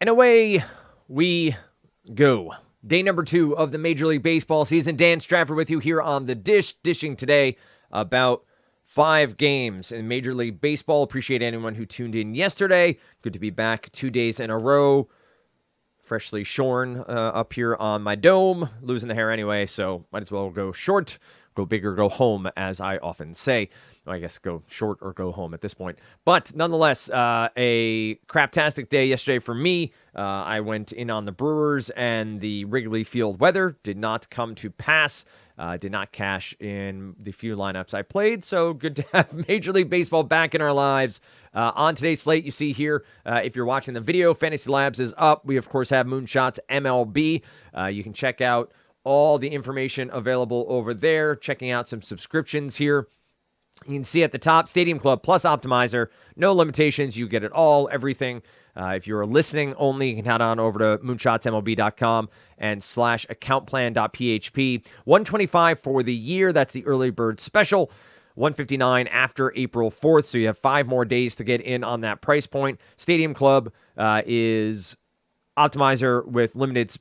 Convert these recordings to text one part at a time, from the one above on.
And away we go. Day number 2 of the Major League Baseball season. Dan Strafford with you here on The Dish, dishing today about 5 games in Major League Baseball. Appreciate anyone who tuned in yesterday. Good to be back 2 days in a row. Freshly shorn up here on my dome. Losing the hair anyway, so might as well go short, go big, or go home, as I often say. I guess go short or go home at this point. But nonetheless, a craptastic day yesterday for me. I went in on the Brewers, and the Wrigley Field weather did not come to pass. Did not cash in the few lineups I played, so good to have Major League Baseball back in our lives. On today's slate, you see here, if you're watching the video, Fantasy Labs is up. We, of course, have Moonshots MLB. You can check out all the information available over there, checking out some subscriptions here. You can see at the top, Stadium Club plus Optimizer. No limitations. You get it all, everything. If you're listening only, you can head on over to moonshotsmlb.com and /accountplan.php. $125 for the year. That's the early bird special. $159 after April 4th. So you have 5 more days to get in on that price point. Stadium Club is Optimizer with limited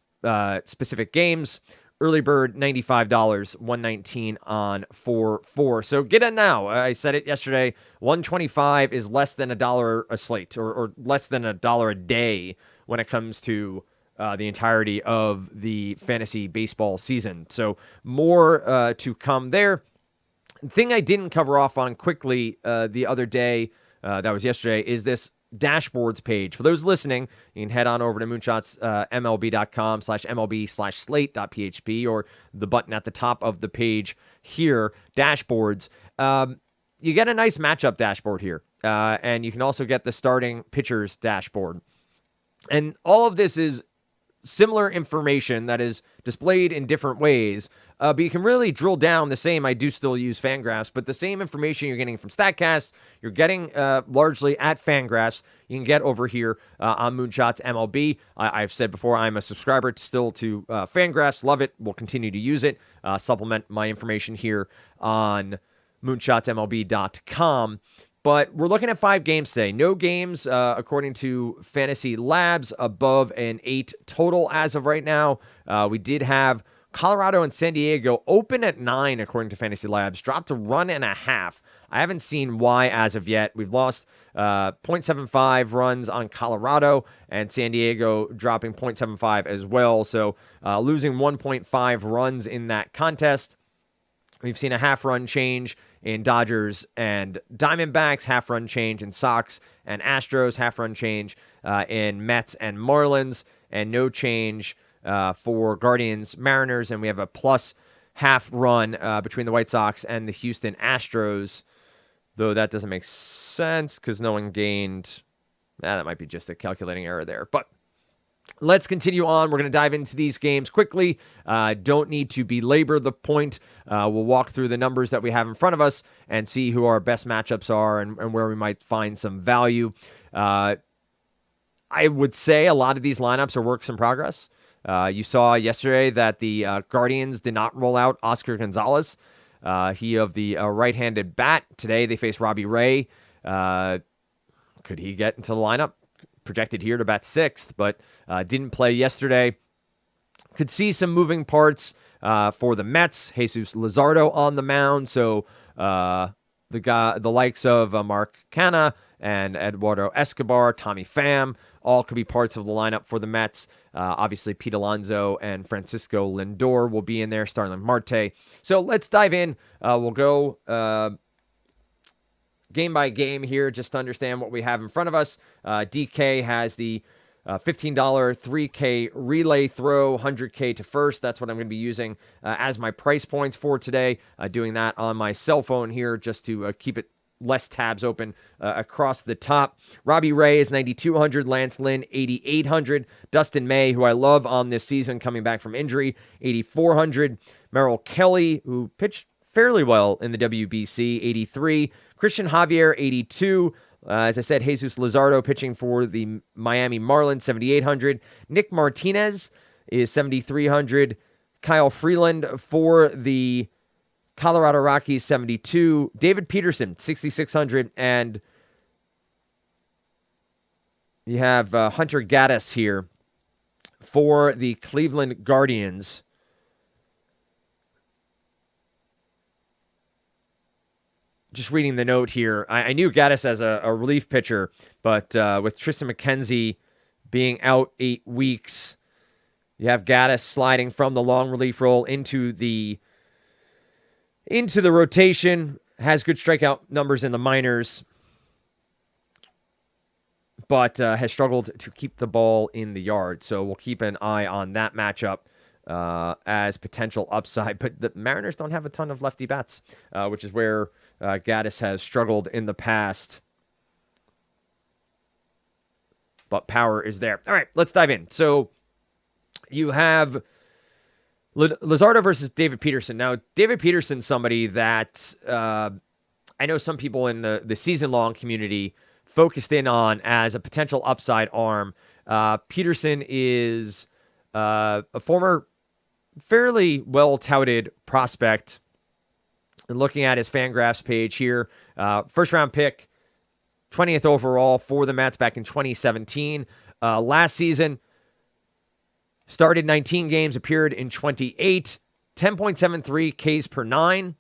specific games. Early bird, $95, $119 on 4-4. So get in now. I said it yesterday. $125 is less than $1 a slate, or less than $1 a day when it comes to the entirety of the fantasy baseball season. So more to come there. Thing I didn't cover off on quickly the other day, that was yesterday, is this dashboards page. For those listening, you can head on over to moonshotsmlb.com /MLB/slate.php or the button at the top of the page here, dashboards. You get a nice matchup dashboard here, and you can also get the starting pitchers dashboard. And all of this is similar information that is displayed in different ways, but you can really drill down the same. I do still use Fangraphs, but the same information you're getting from StatCast, you're getting largely at Fangraphs, you can get over here on Moonshots MLB. I've said before, I'm a subscriber still to Fangraphs. Love it. Will continue to use it. Supplement my information here on moonshotsmlb.com. But we're looking at 5 games today. No games, according to Fantasy Labs, above an 8 total as of right now. We did have Colorado and San Diego open at 9, according to Fantasy Labs, dropped to 1.5. I haven't seen why as of yet. We've lost 0.75 runs on Colorado, and San Diego dropping 0.75 as well. So losing 1.5 runs in that contest. We've seen a half-run change in Dodgers and Diamondbacks, half-run change in Sox and Astros, half-run change in Mets and Marlins, and no change for Guardians, Mariners, and we have a plus half run between the White Sox and the Houston Astros, though that doesn't make sense because no one gained. That might be just a calculating error there, but let's continue on. We're going to dive into these games quickly. Don't need to belabor the point. We'll walk through the numbers that we have in front of us and see who our best matchups are and where we might find some value. I would say a lot of these lineups are works in progress. You saw yesterday that the Guardians did not roll out Oscar Gonzalez. He of the right-handed bat. Today they face Robbie Ray. Could he get into the lineup? Projected here to bat 6th, but didn't play yesterday. Could see some moving parts for the Mets. Jesus Luzardo on the mound, so the likes of Mark Canha and Eduardo Escobar, Tommy Pham, all could be parts of the lineup for the Mets. Obviously, Pete Alonso and Francisco Lindor will be in there, Starling Marte. So let's dive in. We'll go game by game here just to understand what we have in front of us. DK has the $15 3K relay throw, 100K to first. That's what I'm going to be using as my price points for today. Doing that on my cell phone here just to keep it less tabs open across the top. Robbie Ray is 9,200. Lance Lynn, 8,800. Dustin May, who I love on this season, coming back from injury, 8,400. Merrill Kelly, who pitched fairly well in the WBC, 83. Christian Javier, 82. As I said, Jesus Luzardo pitching for the Miami Marlins, 7,800. Nick Martinez is 7,300. Kyle Freeland for the Colorado Rockies, 72. David Peterson, 6,600. And You have Hunter Gaddis here for the Cleveland Guardians. Just reading the note here, I knew Gaddis as a relief pitcher, but with Tristan McKenzie being out 8 weeks, you have Gaddis sliding from the long relief role into the rotation. Has good strikeout numbers in the minors, but has struggled to keep the ball in the yard. So we'll keep an eye on that matchup as potential upside. But the Mariners don't have a ton of lefty bats, which is where Gaddis has struggled in the past. But power is there. All right, let's dive in. So you have Luzardo versus David Peterson. Now, David Peterson's somebody that I know some people in the season-long community focused in on as a potential upside arm. Peterson is a former fairly well-touted prospect. And looking at his Fangraphs page here, first-round pick, 20th overall for the Mets back in 2017. Last season, started 19 games, appeared in 28, 10.73 Ks per 9.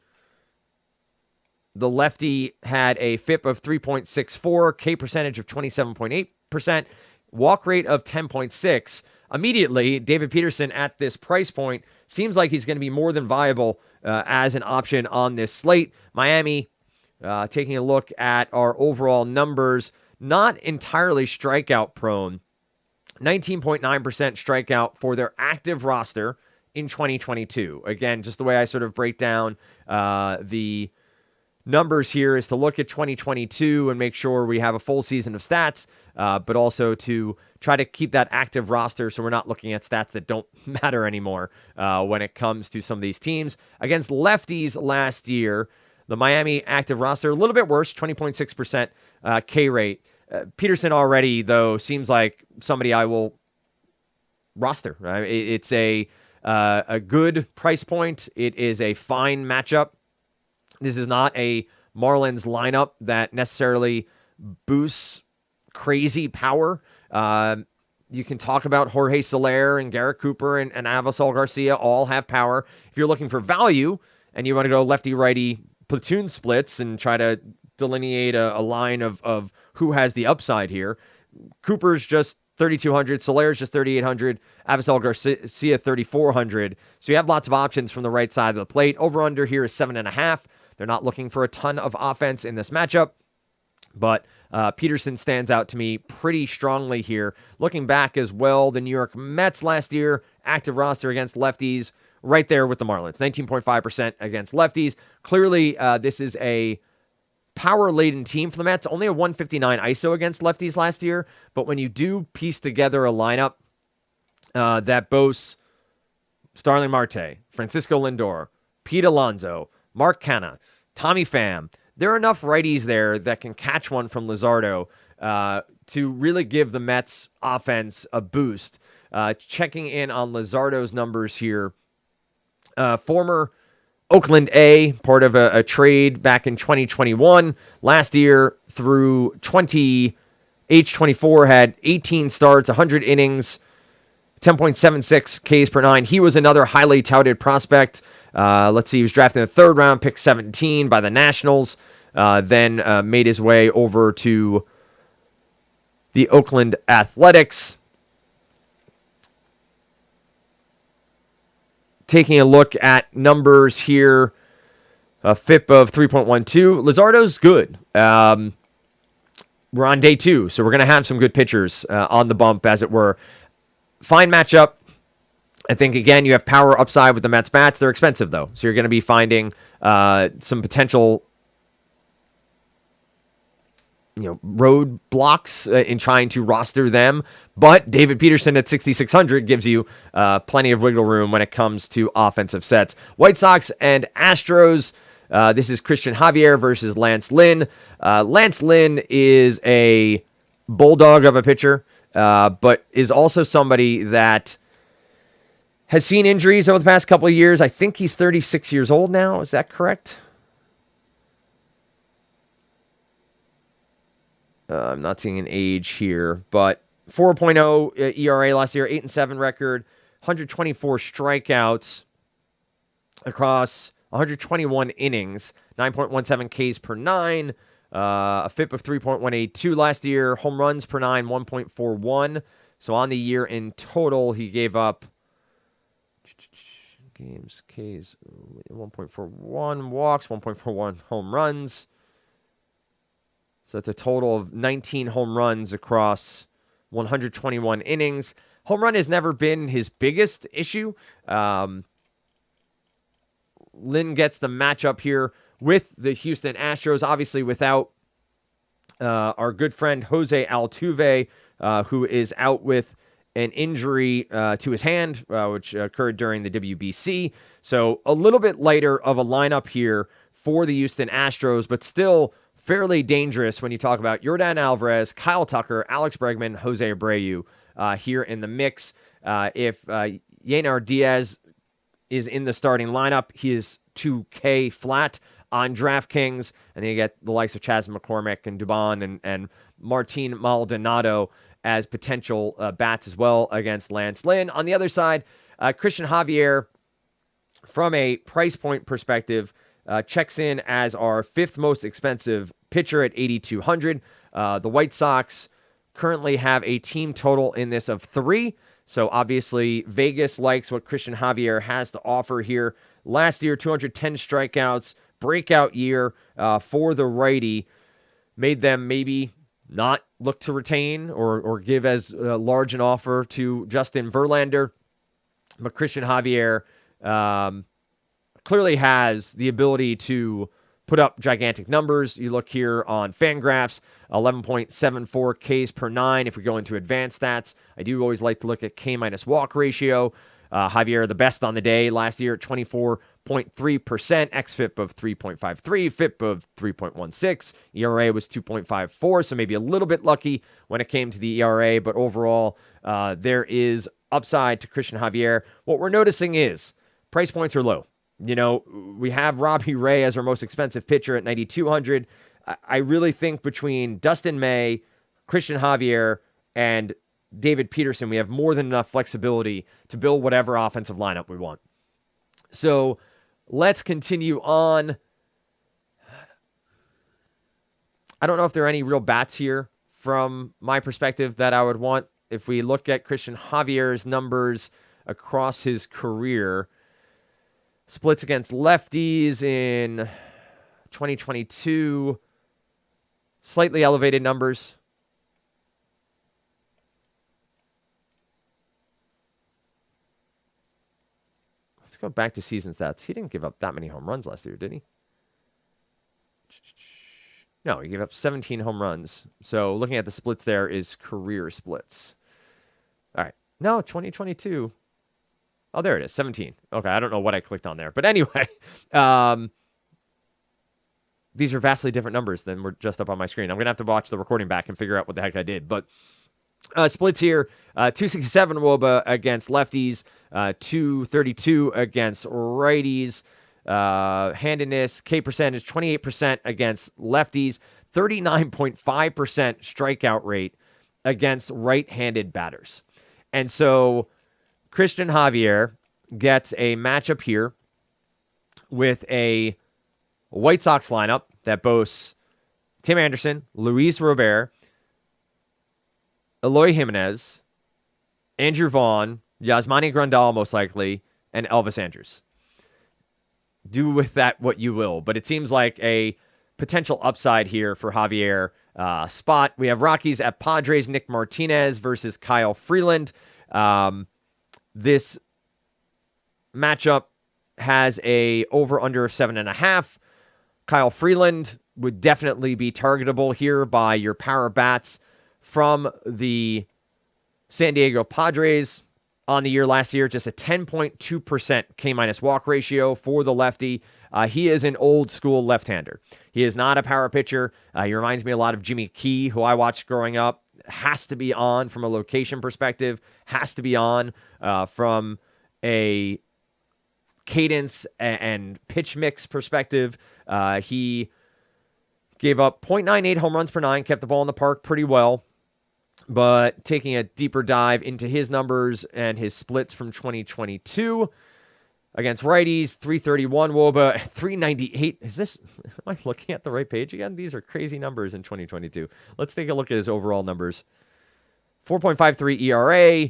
The lefty had a FIP of 3.64, K percentage of 27.8%, walk rate of 10.6. Immediately, David Peterson at this price point seems like he's going to be more than viable as an option on this slate. Miami, taking a look at our overall numbers, not entirely strikeout prone. 19.9% strikeout for their active roster in 2022. Again, just the way I sort of break down the numbers here is to look at 2022 and make sure we have a full season of stats, but also to try to keep that active roster so we're not looking at stats that don't matter anymore when it comes to some of these teams. Against lefties last year, the Miami active roster, a little bit worse, 20.6% K rate. Peterson already, though, seems like somebody I will roster. Right? It's a good price point. It is a fine matchup. This is not a Marlins lineup that necessarily boosts crazy power. You can talk about Jorge Soler and Garrett Cooper and Avisal Garcia all have power. If you're looking for value and you want to go lefty-righty platoon splits and try to delineate a line of who has the upside here, Cooper's just 3,200, Soler's just 3,800, Avisal Garcia 3,400. So you have lots of options from the right side of the plate. Over-under here is 7.5. They're not looking for a ton of offense in this matchup, but Peterson stands out to me pretty strongly here. Looking back as well, the New York Mets last year, active roster against lefties, right there with the Marlins, 19.5% against lefties. Clearly, this is a power-laden team for the Mets. Only a 159 ISO against lefties last year, but when you do piece together a lineup that boasts Starling Marte, Francisco Lindor, Pete Alonso, Mark Canha, Tommy Pham, there are enough righties there that can catch one from Luzardo to really give the Mets offense a boost. Checking in on Luzardo's numbers here, former Oakland A, part of a trade back in 2021. Last year through age 24, had 18 starts, 100 innings, 10.76 Ks per 9. He was another highly touted prospect. Let's see, he was drafted in the 3rd round, pick 17 by the Nationals, then made his way over to the Oakland Athletics. Taking a look at numbers here, a FIP of 3.12. Luzardo's good. We're on day 2, so we're going to have some good pitchers on the bump, as it were. Fine matchup. I think, again, you have power upside with the Mets bats. They're expensive, though, so you're going to be finding some potential roadblocks in trying to roster them. But David Peterson at 6,600 gives you plenty of wiggle room when it comes to offensive sets. White Sox and Astros. This is Christian Javier versus Lance Lynn. Lance Lynn is a bulldog of a pitcher, but is also somebody that has seen injuries over the past couple of years. I think he's 36 years old now. Is that correct? I'm not seeing an age here, but 4.0 ERA last year, 8-7 record, 124 strikeouts across 121 innings, 9.17 Ks per nine, a FIP of 3.182 last year, home runs per nine, 1.41. So on the year in total, he gave up games, Ks, 1.41 walks, 1.41 home runs. So that's a total of 19 home runs across 121 innings. Home run has never been his biggest issue. Lynn gets the matchup here with the Houston Astros, obviously without our good friend Jose Altuve, who is out with an injury to his hand, which occurred during the WBC. So a little bit lighter of a lineup here for the Houston Astros, but still fairly dangerous when you talk about Yordan Alvarez, Kyle Tucker, Alex Bregman, Jose Abreu here in the mix. If Yenar Diaz is in the starting lineup, he is 2K flat on DraftKings, and then you get the likes of Chas McCormick and Dubon and Martin Maldonado as potential bats as well against Lance Lynn. On the other side, Christian Javier, from a price point perspective, checks in as our fifth most expensive pitcher at $8,200. The White Sox currently have a team total in this of 3. So obviously Vegas likes what Christian Javier has to offer here. Last year, 210 strikeouts, breakout year for the righty. Made them maybe not look to retain or give as large an offer to Justin Verlander. But Christian Javier clearly has the ability to put up gigantic numbers. You look here on Fangraphs, 11.74 Ks per 9. If we go into advanced stats, I do always like to look at K minus walk ratio. Javier, the best on the day last year at 24.3%, xFIP of 3.53, FIP of 3.16, ERA was 2.54, so maybe a little bit lucky when it came to the ERA, but overall, there is upside to Christian Javier. What we're noticing is price points are low. You know, we have Robbie Ray as our most expensive pitcher at $9,200. I really think between Dustin May, Christian Javier, and David Peterson, we have more than enough flexibility to build whatever offensive lineup we want. So let's continue on. I don't know if there are any real bats here from my perspective that I would want. If we look at Christian Javier's numbers across his career, splits against lefties in 2022, slightly elevated numbers. Let's go back to season stats. He didn't give up that many home runs last year, did he? No, he gave up 17 home runs. So looking at the splits there is career splits. All right. No, 2022. Oh, there it is, 17. Okay, I don't know what I clicked on there. But anyway, these are vastly different numbers than were just up on my screen. I'm going to have to watch the recording back and figure out what the heck I did. But splits here, 267 WOBA against lefties, 232 against righties. Handedness, K percentage, 28% against lefties, 39.5% strikeout rate against right-handed batters. And so Christian Javier gets a matchup here with a White Sox lineup that boasts Tim Anderson, Luis Robert, Eloy Jimenez, Andrew Vaughn, Yasmani Grandal most likely, and Elvis Andrus. Do with that what you will, but it seems like a potential upside here for Javier spot. We have Rockies at Padres, Nick Martinez versus Kyle Freeland. This matchup has a over-under of 7.5. Kyle Freeland would definitely be targetable here by your power bats from the San Diego Padres. On the year last year, just a 10.2% K-minus walk ratio for the lefty. He is an old-school left-hander. He is not a power pitcher. He reminds me a lot of Jimmy Key, who I watched growing up. Has to be on from a location perspective. Has to be on from a cadence and pitch mix perspective. He Gave up 0.98 home runs per nine, kept the ball in the park pretty well. But taking a deeper dive into his numbers and his splits from 2022 against righties, 331 WOBA, 398. Am I looking at the right page again? These are crazy numbers in 2022. Let's take a look at his overall numbers. 4.53 ERA,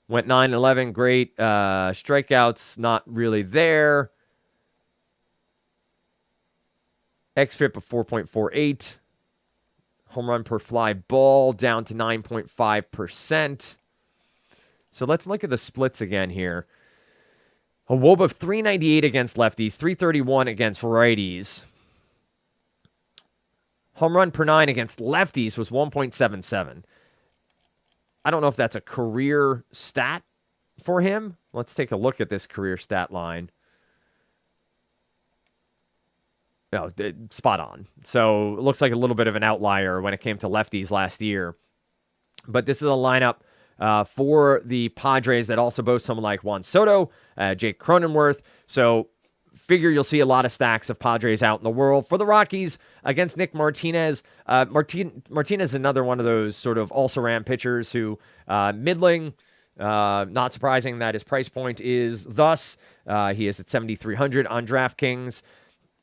went 9-11, great. Strikeouts, not really there. xFIP of 4.48. Home run per fly ball down to 9.5%. So let's look at the splits again here. A WOBA of 398 against lefties, 331 against righties. Home run per nine against lefties was 1.77. I don't know if that's a career stat for him. Let's take a look at this career stat line. No, spot on. So it looks like a little bit of an outlier when it came to lefties last year. But this is a lineup for the Padres that also boasts someone like Juan Soto, Jake Cronenworth. So figure you'll see a lot of stacks of Padres out in the world. For the Rockies, against Nick Martinez, Martinez is another one of those sort of also-ran pitchers who middling. Not surprising that his price point is thus. He is at 7,300 on DraftKings.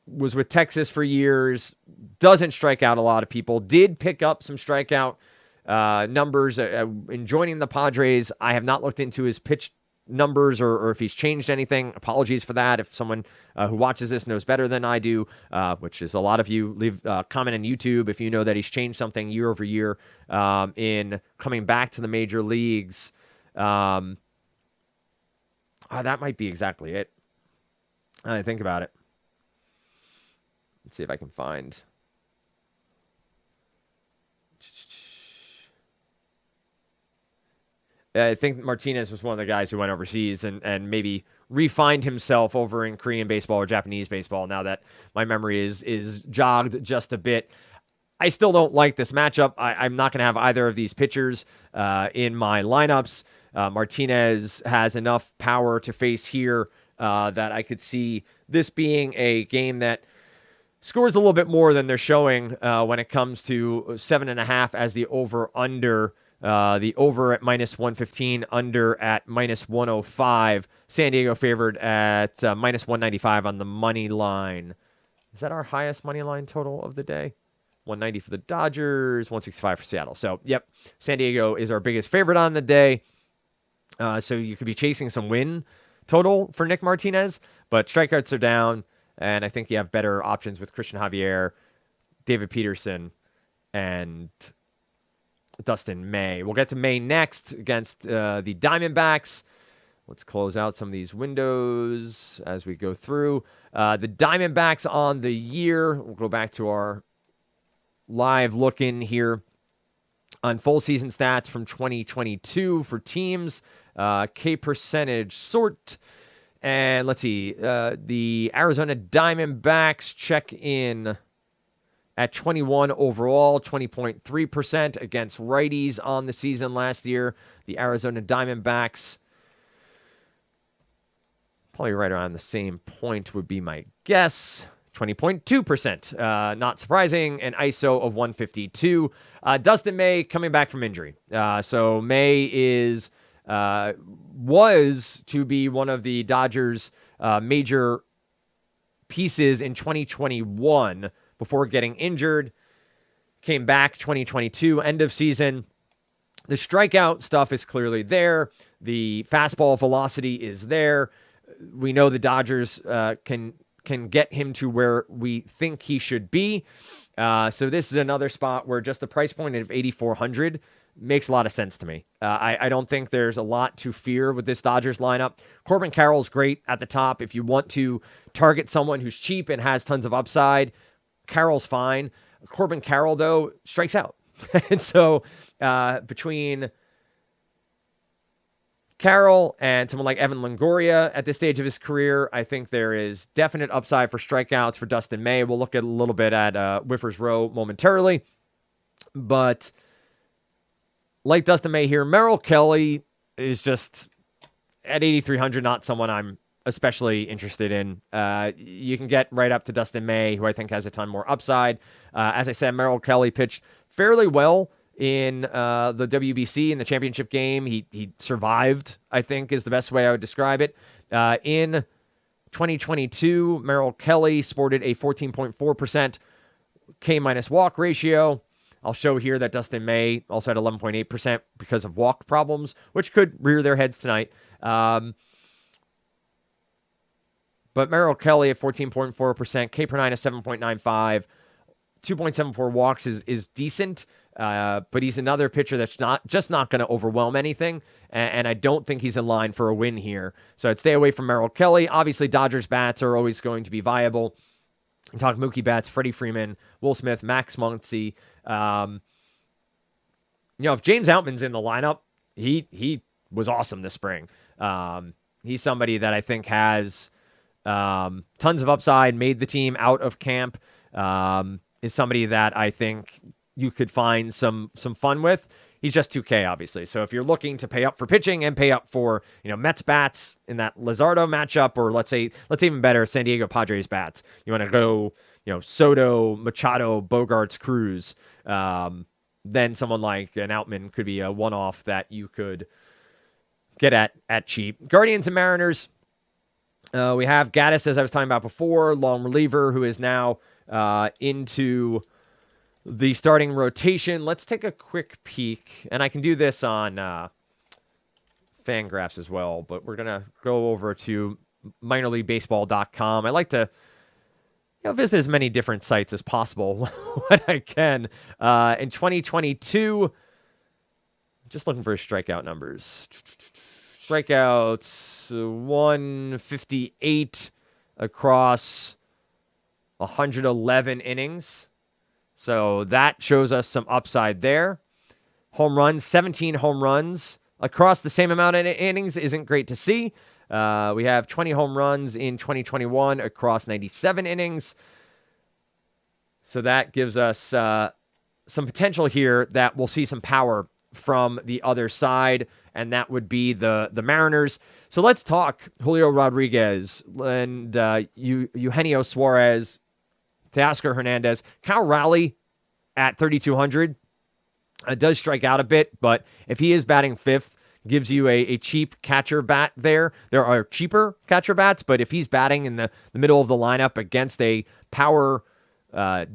Was with Texas for years, doesn't strike out a lot of people, did pick up some strikeout numbers in joining the Padres. I have not looked into his pitch numbers or if he's changed anything. Apologies for that. If someone who watches this knows better than I do, which is a lot of you, leave a comment on YouTube if you know that he's changed something year over year in coming back to the major leagues. That might be exactly it. I think about it. Let's see if I can find. I think Martinez was one of the guys who went overseas and maybe refined himself over in Korean baseball or Japanese baseball now that my memory is jogged just a bit. I still don't like this matchup. I'm not going to have either of these pitchers in my lineups. Martinez has enough power to face here that I could see this being a game that scores a little bit more than they're showing when it comes to 7.5 as the over-under. The over at minus 115, under at minus 105. San Diego favored at minus 195 on the money line. Is that our highest money line total of the day? 190 for the Dodgers, 165 for Seattle. So, yep, San Diego is our biggest favorite on the day. So you could be chasing some win total for Nick Martinez, but strikeouts are down. And I think you have better options with Christian Javier, David Peterson, and Dustin May. We'll get to May next against the Diamondbacks. Let's close out some of these windows as we go through. The Diamondbacks on the year. We'll go back to our live look-in here on full season stats from 2022 for teams. K percentage sort. And let's see, the Arizona Diamondbacks check in at 21 overall, 20.3% against righties on the season last year. The Arizona Diamondbacks, probably right around the same point would be my guess. 20.2%. Not surprising. An ISO of 152. Dustin May coming back from injury. So May was to be one of the Dodgers' major pieces in 2021 before getting injured. Came back 2022, end of season. The strikeout stuff is clearly there. The fastball velocity is there. We know the Dodgers can get him to where we think he should be. So this is another spot where just the price point of 8,400 makes a lot of sense to me. I don't think there's a lot to fear with this Dodgers lineup. Corbin Carroll's great at the top. If you want to target someone who's cheap and has tons of upside, Carroll's fine. Corbin Carroll, though, strikes out. And so between Carroll and someone like Evan Longoria at this stage of his career, I think there is definite upside for strikeouts for Dustin May. We'll look at a little bit at Whiffers Row momentarily. But like Dustin May here, Merrill Kelly is just at 8,300, not someone I'm especially interested in. You can get right up to Dustin May, who I think has a ton more upside. As I said, Merrill Kelly pitched fairly well in the WBC in the championship game. He survived, I think, is the best way I would describe it. In 2022, Merrill Kelly sported a 14.4% K- walk ratio. I'll show here that Dustin May also had 11.8% because of walk problems, which could rear their heads tonight. But Merrill Kelly at 14.4%, K/9 of 7.95, 2.74 walks is decent. But he's another pitcher that's not going to overwhelm anything, and I don't think he's in line for a win here. So I'd stay away from Merrill Kelly. Obviously, Dodgers bats are always going to be viable. You talk Mookie Betts, Freddie Freeman, Will Smith, Max Muncy. If James Outman's in the lineup, he was awesome this spring. He's somebody that I think has tons of upside, made the team out of camp, is somebody that I think you could find some fun with. He's just 2K, obviously. So if you're looking to pay up for pitching and pay up for, Mets bats in that Luzardo matchup, or let's even better, San Diego Padres bats, you want to go, Soto, Machado, Bogarts, Cruz, then someone like an Outman could be a one-off that you could get at cheap. Guardians and Mariners, we have Gaddis, as I was talking about before, long reliever, who is now into the starting rotation. Let's take a quick peek, and I can do this on Fangraphs as well, but we're going to go over to minorleaguebaseball.com. I like to visit as many different sites as possible when I can. In 2022, just looking for strikeout numbers. Strikeouts, 158 across 111 innings. So that shows us some upside there. Home runs, 17 home runs across the same amount of innings isn't great to see. We have 20 home runs in 2021 across 97 innings. So that gives us some potential here that we'll see some power from the other side, and that would be the Mariners. So let's talk Julio Rodriguez and Eugenio Suarez, Teoscar Hernandez. Cal Raleigh at 3,200 does strike out a bit, but if he is batting fifth, gives you a cheap catcher bat there. There are cheaper catcher bats, but if he's batting in the middle of the lineup against a power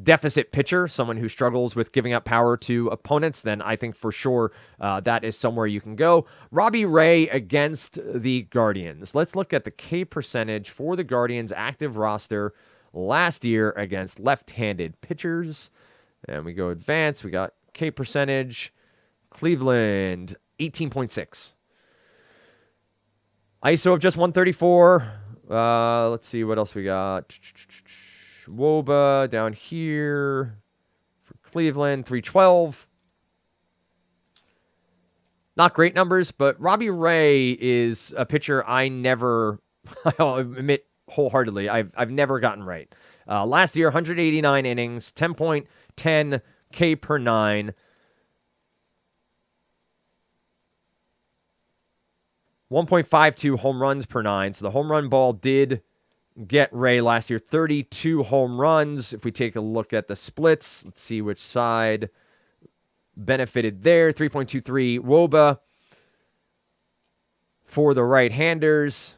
deficit pitcher, someone who struggles with giving up power to opponents, then I think for sure that is somewhere you can go. Robbie Ray against the Guardians. Let's look at the K percentage for the Guardians active roster last year against left-handed pitchers. And we go advanced. We got K percentage. Cleveland, 18.6. ISO of just 134. Let's see what else we got. Woba down here for Cleveland, 312. Not great numbers, but Robbie Ray is a pitcher I'll admit wholeheartedly, I've never gotten right. Last year, 189 innings, 10.10 K per 9. 1.52 home runs per 9. So the home run ball did get Ray last year. 32 home runs. If we take a look at the splits, let's see which side benefited there. 3.23 Woba for the right-handers.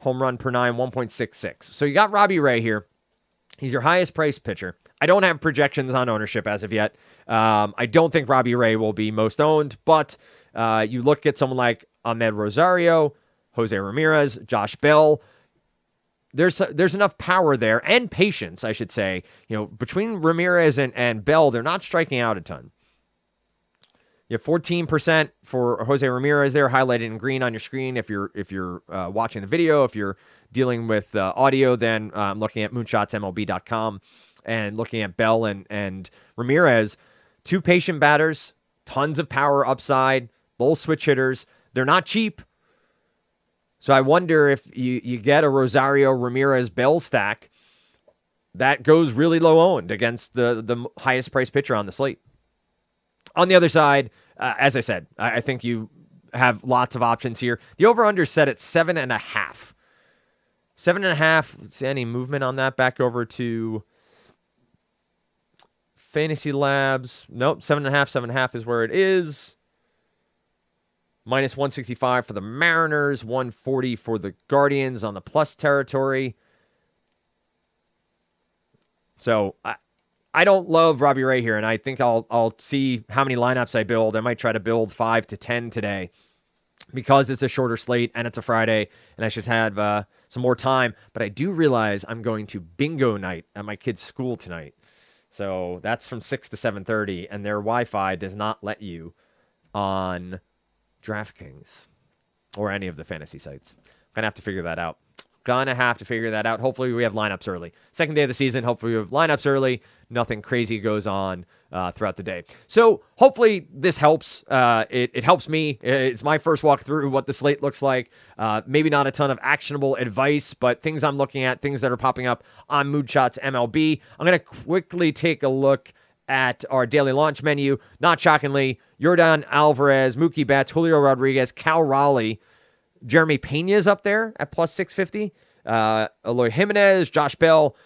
Home run per 9, 1.66. So you got Robbie Ray here. He's your highest priced pitcher. I don't have projections on ownership as of yet. I don't think Robbie Ray will be most owned, but you look at someone like Ahmed Rosario, Jose Ramirez, Josh Bell. There's enough power there and patience, I should say. Between Ramirez and Bell, they're not striking out a ton. You have 14% for Jose Ramirez there, highlighted in green on your screen. If you're watching the video, if you're dealing with audio, then I'm looking at moonshotsmlb.com and looking at Bell and Ramirez. Two patient batters, tons of power upside, both switch hitters. They're not cheap. So I wonder if you get a Rosario Ramirez Bell stack that goes really low owned against the highest priced pitcher on the slate. On the other side, as I said, I think you have lots of options here. The over-under set at 7.5. 7.5. Let's see any movement on that. Back over to Fantasy Labs. Nope, 7.5. 7.5 is where it is. Minus 165 for the Mariners. 140 for the Guardians on the plus territory. So I don't love Robbie Ray here, and I think I'll see how many lineups I build. I might try to build 5 to 10 today because it's a shorter slate and it's a Friday, and I should have some more time. But I do realize I'm going to bingo night at my kid's school tonight. So that's from 6 to 7:30, and their Wi-Fi does not let you on DraftKings or any of the fantasy sites. I'm going to have to figure that out. Hopefully we have lineups early. Second day of the season, hopefully we have lineups early. Nothing crazy goes on throughout the day. So hopefully this helps. It helps me. It's my first walk through what the slate looks like. Maybe not a ton of actionable advice, but things I'm looking at, things that are popping up on Moonshots MLB. I'm going to quickly take a look at our daily launch menu. Not shockingly, Yordan Alvarez, Mookie Betts, Julio Rodriguez, Cal Raleigh, Jeremy Pena's up there at plus 650. Eloy Jimenez, Josh Bell.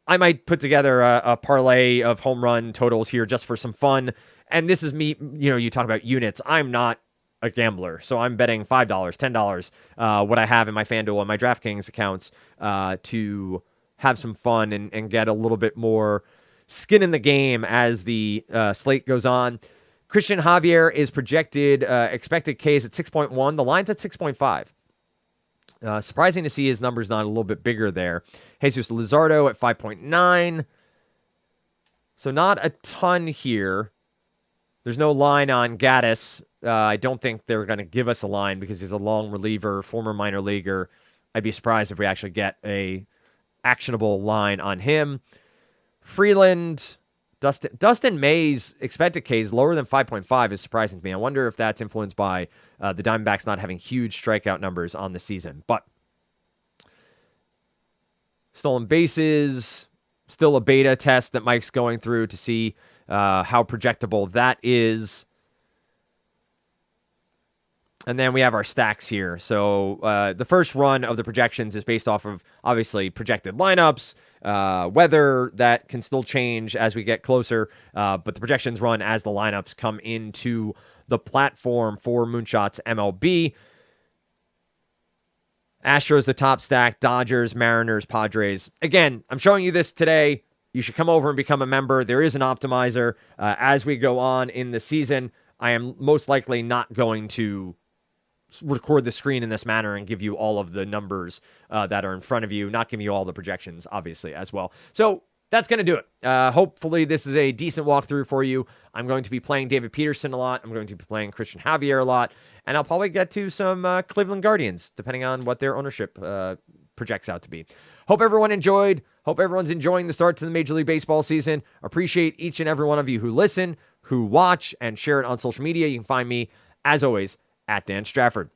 I might put together a parlay of home run totals here just for some fun. And this is me, you talk about units. I'm not a gambler, so I'm betting $5, $10, what I have in my FanDuel and my DraftKings accounts to have some fun and get a little bit more skin in the game as the slate goes on. Christian Javier is projected expected Ks at 6.1. The line's at 6.5. Surprising to see his numbers not a little bit bigger there. Jesus Luzardo at 5.9. So not a ton here. There's no line on Gaddis. I don't think they're going to give us a line because he's a long reliever, former minor leaguer. I'd be surprised if we actually get a actionable line on him. Freeland, Dustin May's expected Ks lower than 5.5 is surprising to me. I wonder if that's influenced by the Diamondbacks not having huge strikeout numbers on the season. But stolen bases, still a beta test that Mike's going through to see how projectable that is. And then we have our stacks here. So the first run of the projections is based off of, obviously, projected lineups, weather that can still change as we get closer. But the projections run as the lineups come into the platform for Moonshots MLB. Astros, the top stack, Dodgers, Mariners, Padres. Again, I'm showing you this today. You should come over and become a member. There is an optimizer. As we go on in the season, I am most likely not going to record the screen in this manner and give you all of the numbers that are in front of you, not giving you all the projections, obviously, as well. So that's going to do it. Hopefully this is a decent walkthrough for you. I'm going to be playing David Peterson a lot. I'm going to be playing Christian Javier a lot. And I'll probably get to some Cleveland Guardians, depending on what their ownership projects out to be. Hope everyone enjoyed. Hope everyone's enjoying the start to the Major League Baseball season. Appreciate each and every one of you who listen, who watch, and share it on social media. You can find me, as always, at Dan Strafford.